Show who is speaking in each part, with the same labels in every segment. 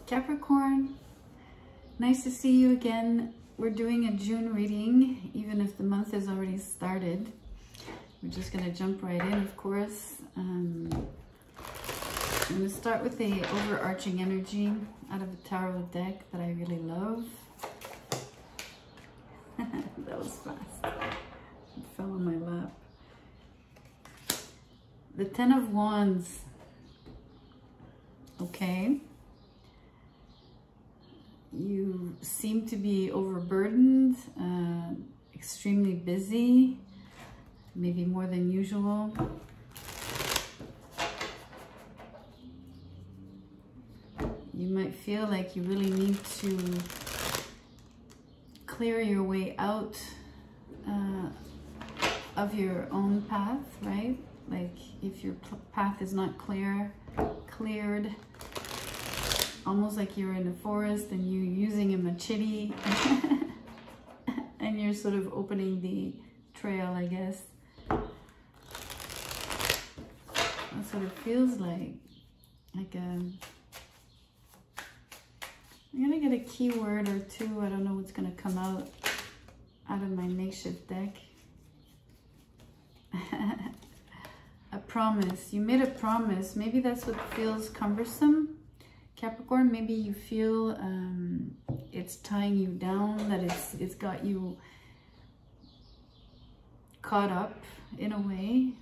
Speaker 1: Capricorn, nice to see you again. We're doing a June reading, even if the month has already started. We're just going to jump right in, of course. I'm going to start with the overarching energy out of the tarot deck that I really love. That was fast. It fell on my lap. The Ten of Wands. Okay. You seem to be overburdened, extremely busy, maybe more than usual. You might feel like you really need to clear your way out of your own path, right? Like if your path is not cleared, almost like you're in a forest and you're using a machete and you're sort of opening the trail, I guess. That's what it feels like. I'm gonna get a keyword or two. I don't know what's gonna come out of my makeshift deck. A promise. You made a promise. Maybe that's what feels cumbersome. Capricorn, maybe you feel it's tying you down, that it's got you caught up in a way.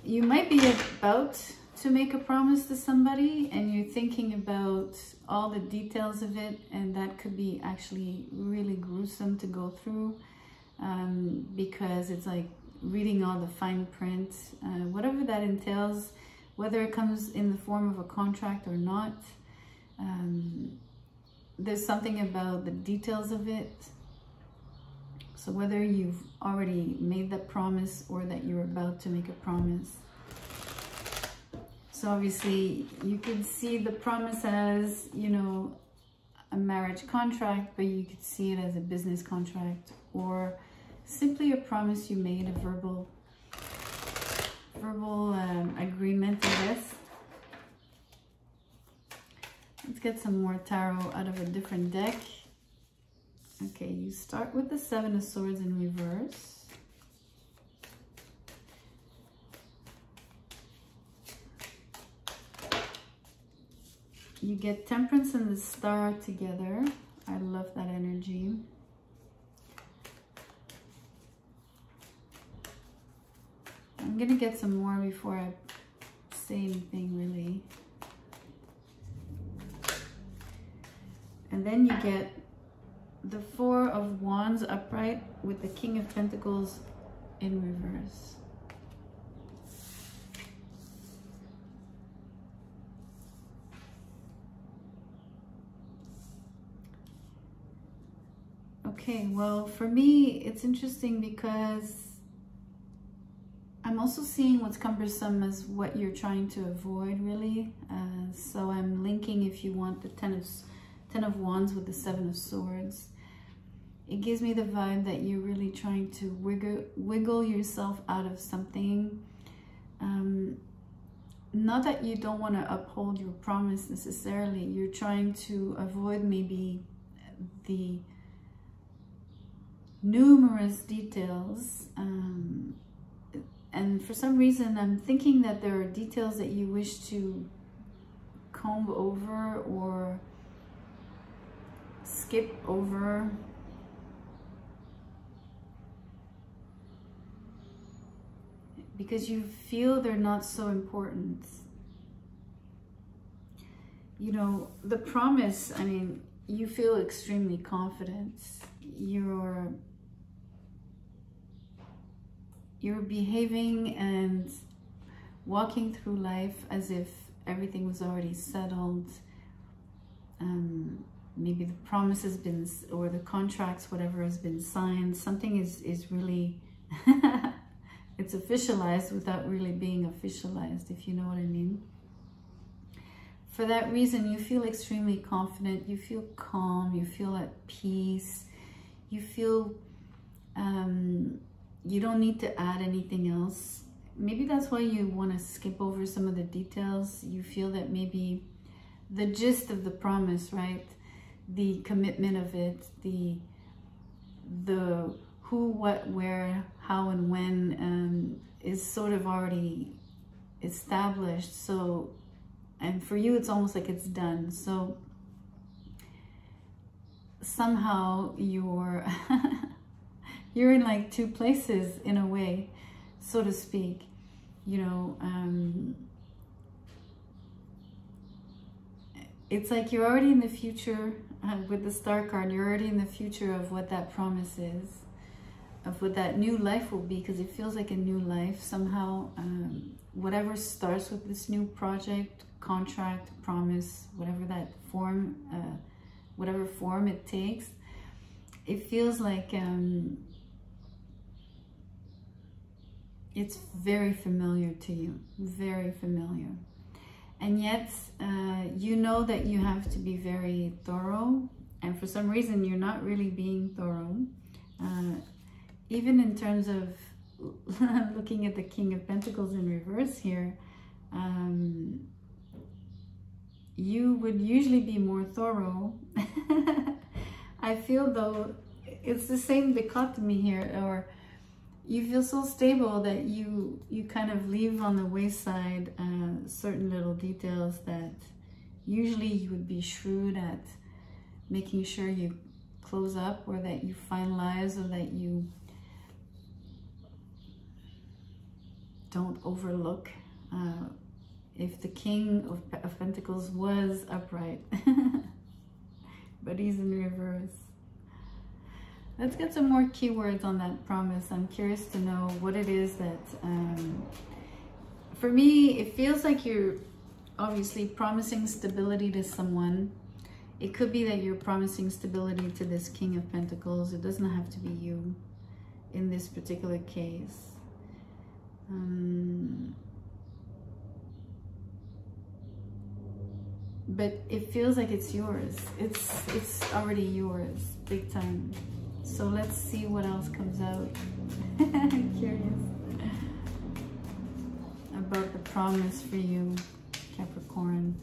Speaker 1: You might be about to make a promise to somebody and you're thinking about all the details of it, and that could be actually really gruesome to go through. Because it's like reading all the fine print, whatever that entails, whether it comes in the form of a contract or not. There's something about the details of it. So whether you've already made that promise or that you're about to make a promise. So obviously you could see the promise as, you know, a marriage contract, but you could see it as a business contract, or simply a promise you made, a verbal agreement, I guess. Let's get some more tarot out of a different deck. Okay, you start with the Seven of Swords in reverse. You get Temperance and the Star together. I love that energy. I'm gonna get some more before I say anything really. And then you get the Four of Wands upright with the King of Pentacles in reverse. Okay, well, for me, it's interesting because I'm also seeing what's cumbersome as what you're trying to avoid, really. So I'm linking, if you want, the Ten of Wands with the Seven of Swords. It gives me the vibe that you're really trying to wiggle yourself out of something. Not that you don't want to uphold your promise necessarily. You're trying to avoid maybe the numerous details. And for some reason, I'm thinking that there are details that you wish to comb over or skip over. Because you feel they're not so important. You know, the promise, I mean, you feel extremely confident. You're behaving and walking through life as if everything was already settled. Maybe the promise has been, or the contracts, whatever has been signed. Something is really, it's officialized without really being officialized, if you know what I mean. For that reason, you feel extremely confident, you feel calm, you feel at peace, you feel you don't need to add anything else. Maybe that's why you want to skip over some of the details. You feel that maybe the gist of the promise, right? The commitment of it, the who, what, where, how, and when is sort of already established. So, and for you, it's almost like it's done. So somehow you're you're in like two places in a way, so to speak, you know. It's like you're already in the future with the star card. You're already in the future of what that promise is, of what that new life will be, because it feels like a new life somehow. Whatever starts with this new project, contract, promise, whatever that form, whatever form it takes, it feels like it's very familiar to you, very familiar. And yet, you know that you have to be very thorough, and for some reason you're not really being thorough. Even in terms of looking at the King of Pentacles in reverse here, you would usually be more thorough. I feel though it's the same dichotomy here, or you feel so stable that you kind of leave on the wayside certain little details that usually you would be shrewd at making sure you close up, or that you finalize, or that you don't overlook. If the King of Pentacles was upright, but he's in reverse. Let's get some more keywords on that promise. I'm curious to know what it is that, for me, it feels like you're obviously promising stability to someone. It could be that you're promising stability to this King of Pentacles. It doesn't have to be you in this particular case. But it feels like it's yours. It's already yours, big time. So let's see what else comes out. I'm curious about the promise for you, Capricorn.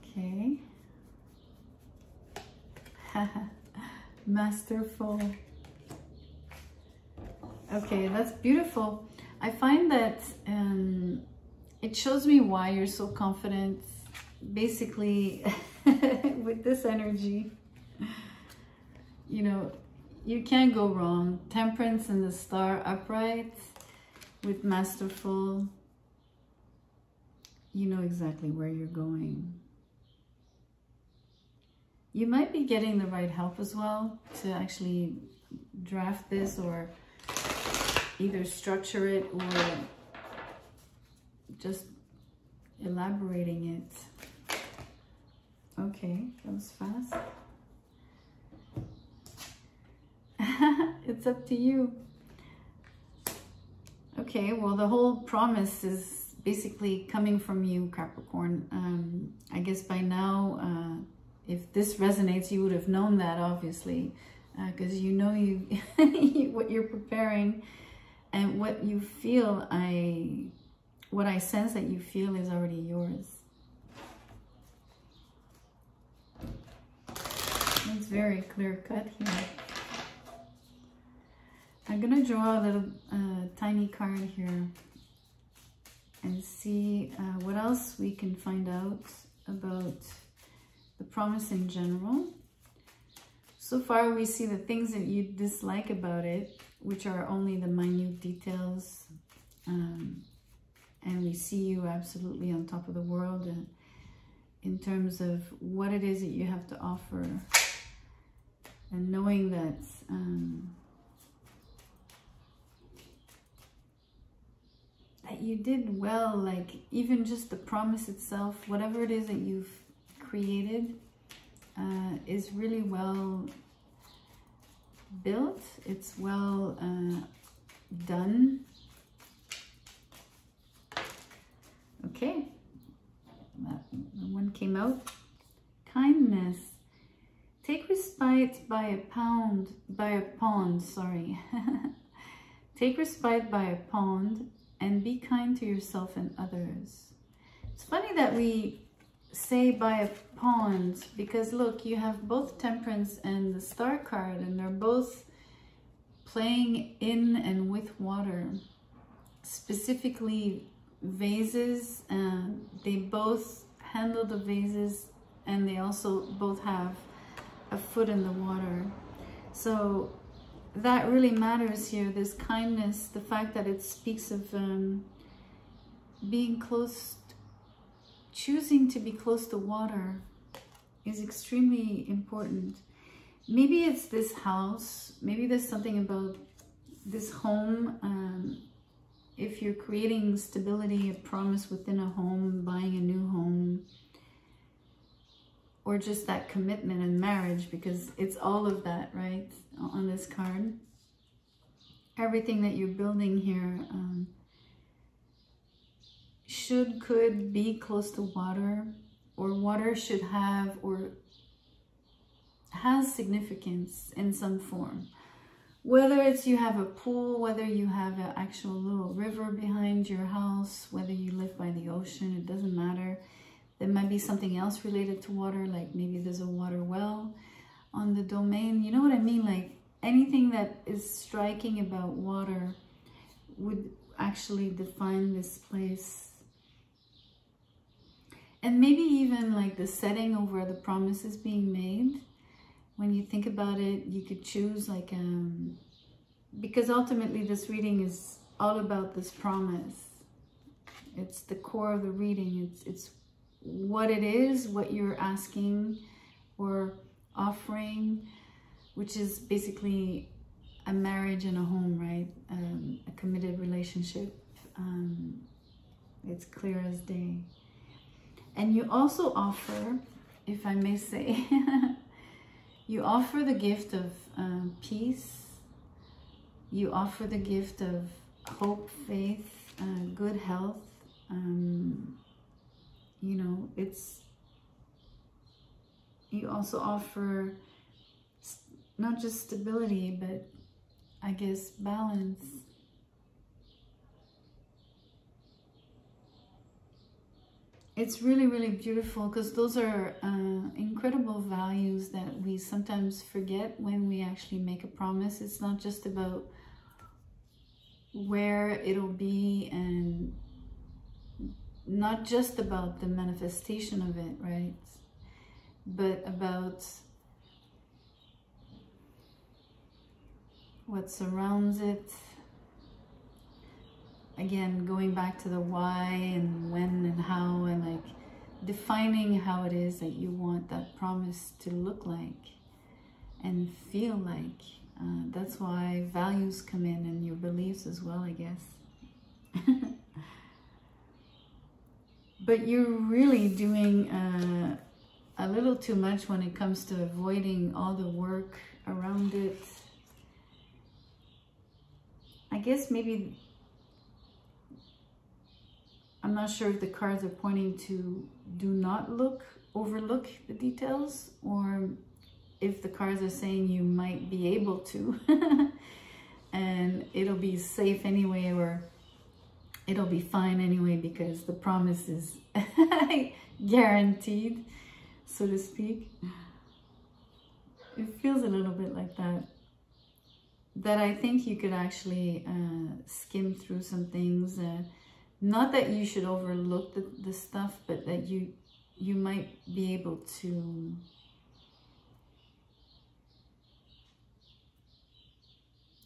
Speaker 1: Okay. Masterful. Okay, that's beautiful. I find that it shows me why you're so confident. Basically, with this energy, you know, you can't go wrong. Temperance and the Star upright with Masterful. You know exactly where you're going. You might be getting the right help as well to actually draft this, or either structure it, or just elaborating it. Okay, that was fast. It's up to you. Okay, well, the whole promise is basically coming from you, Capricorn. I guess by now, if this resonates, you would have known that, obviously, because you know what you're preparing, and what you feel. What I sense that you feel is already yours. It's very clear cut here. I'm gonna draw a little tiny card here and see what else we can find out about the promise in general. So far we see the things that you dislike about it, which are only the minute details, and we see you absolutely on top of the world in terms of what it is that you have to offer, and knowing that that you did well. Like, even just the promise itself, whatever it is that you've created, is really well built. It's well done. Okay, that one came out. Kindness. take respite by a pond, sorry. Take respite by a pond and be kind to yourself and others. It's funny that we say by a pond, because look, you have both Temperance and the Star card, and they're both playing in and with water. Specifically vases, and they both handle the vases, and they also both have a foot in the water. So that really matters here, this kindness, the fact that it speaks of being close, choosing to be close to water is extremely important. Maybe it's this house, maybe there's something about this home. If you're creating stability, a promise within a home, buying a new home, or just that commitment in marriage, because it's all of that, right, on this card. Everything that you're building here could be close to water, or water should have or has significance in some form. Whether it's you have a pool, whether you have an actual little river behind your house, whether you live by the ocean, it doesn't matter. There might be something else related to water, like maybe there's a water well on the domain. You know what I mean? Like anything that is striking about water would actually define this place. And maybe even like the setting of where the promise is being made. When you think about it, you could choose like, because ultimately this reading is all about this promise. It's the core of the reading. It's what it is, what you're asking or offering, which is basically a marriage and a home, right? A committed relationship. It's clear as day. And you also offer, if I may say, you offer the gift of peace. You offer the gift of hope, faith, good health. You know, you also offer not just stability, but I guess balance. It's really, really beautiful, because those are incredible values that we sometimes forget when we actually make a promise. It's not just about where it'll be, and not just about the manifestation of it, right? But about what surrounds it. Again, going back to the why and when and how, and like defining how it is that you want that promise to look like and feel like. That's why values come in, and your beliefs as well, I guess. But you're really doing a little too much when it comes to avoiding all the work around it. I guess maybe, I'm not sure if the cards are pointing to do not overlook the details, or if the cards are saying you might be able to and it'll be safe anyway, or it'll be fine anyway, because the promise is guaranteed, so to speak. It feels a little bit like that. That I think you could actually skim through some things. Not that you should overlook the stuff, but that you might be able to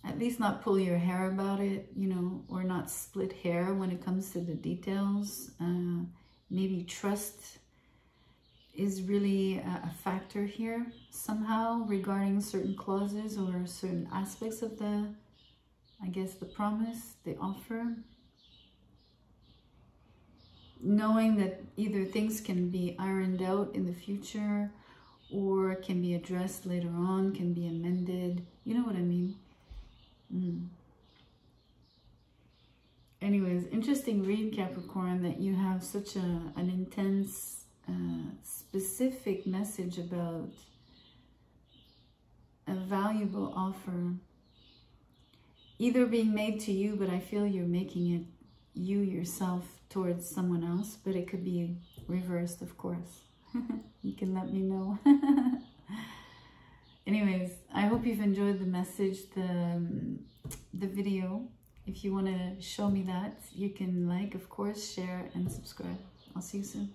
Speaker 1: at least not pull your hair about it, you know, or not split hair when it comes to the details. Maybe trust is really a factor here somehow regarding certain clauses or certain aspects of the, I guess, the promise, the offer. Knowing that either things can be ironed out in the future, or can be addressed later on, can be amended. You know what I mean? Anyways, interesting read, Capricorn, that you have such an intense, specific message about valuable offer either being made to you, but I feel you're making it you yourself towards someone else, but it could be reversed, of course. You can let me know. Anyways, I hope you've enjoyed the message, the video. If you want to show me that, you can like, of course, share and subscribe. I'll see you soon.